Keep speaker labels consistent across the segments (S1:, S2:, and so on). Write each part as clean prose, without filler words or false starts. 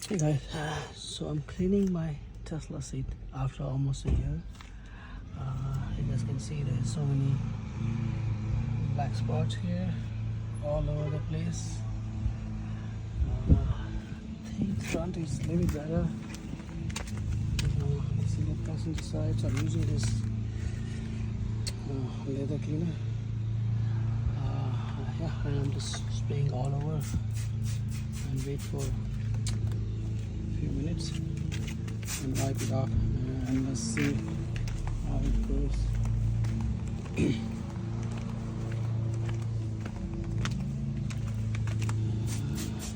S1: Hey guys, so I'm cleaning my Tesla seat after almost a year. You guys can see there's so many black spots here all over the place. I think front is a little better. This is the passenger side, so I'm using this leather cleaner. Yeah, and I'm just spraying all over and wait for few minutes and wipe it off, and let's see how it goes.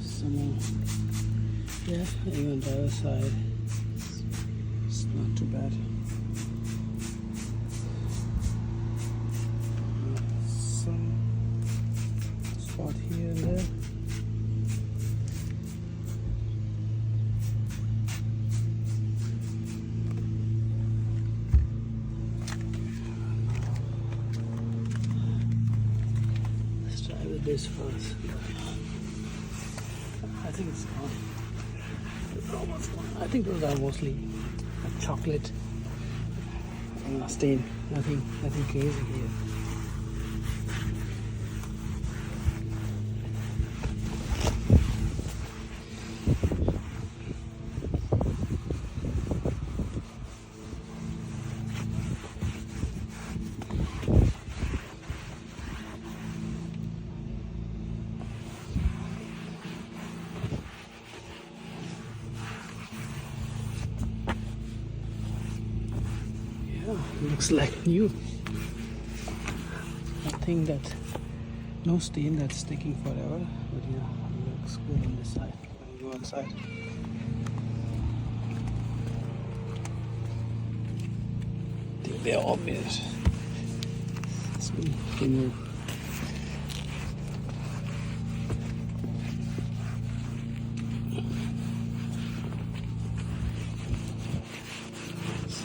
S1: Some more, yeah, even the other side, it's not too bad. Some spot here and there. This first. I think it's gone. It's almost gone. I think those are mostly chocolate stain. Nothing crazy here. Looks like new. I think that no stain that's taking forever, but yeah, it looks good on this side. When you go inside, I think they're all made. Let's remove.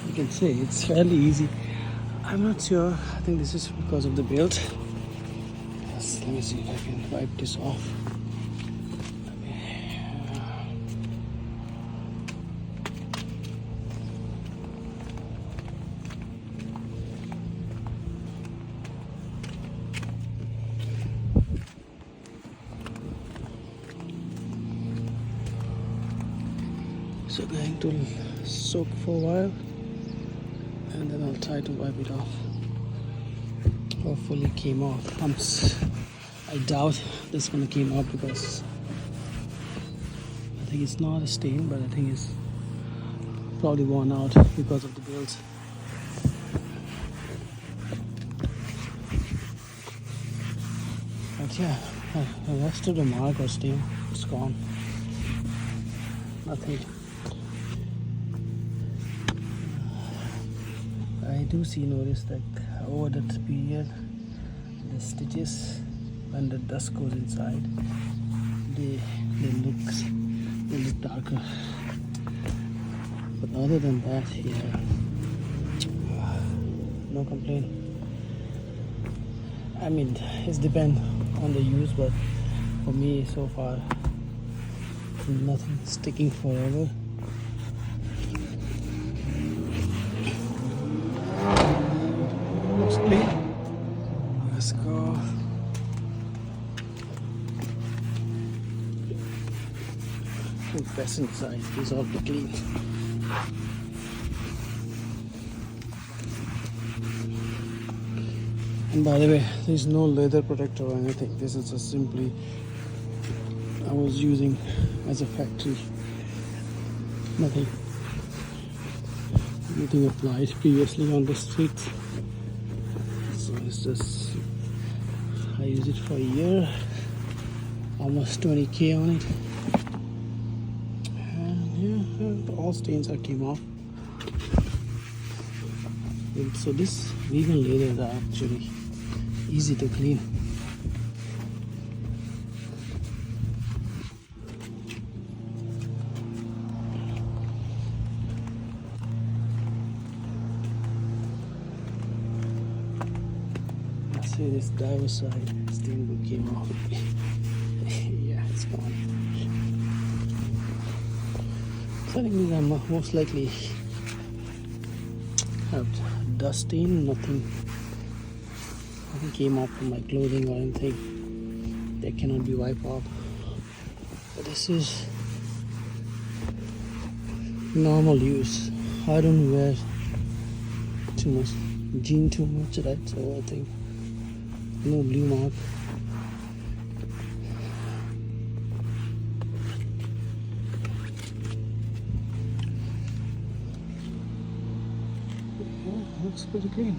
S1: You can see it's fairly easy. I'm not sure. I think this is because of the build. Yes, let me see if I can wipe this off. So going to soak for a while, and then I'll try to wipe it off. Hopefully it came off. I doubt this is gonna came off because I think it's not a stain, but I think it's probably worn out because of the build. But yeah, the rest of the mark or stain is gone. Nothing. I do notice that over that period, the stitches, when the dust goes inside, they look darker. But other than that, yeah, no complaint. I mean, it depends on the use, but for me so far, nothing sticking forever. Let's go. The passenger side is all clean. And by the way, there's no leather protector or anything. This is just simply I was using as a factory. Nothing applied previously on the streets. So it's just, I used it for a year, almost 20k on it, and yeah, all stains are came off. So this vegan leathers are actually easy to clean. See this driver's side still came off. Yeah, it's gone. I think these are most likely have dust stain, nothing came off from my clothing or anything. They cannot be wiped off. But this is normal use. I don't wear too much jean too much, right? So I think no blue mark. Looks pretty clean.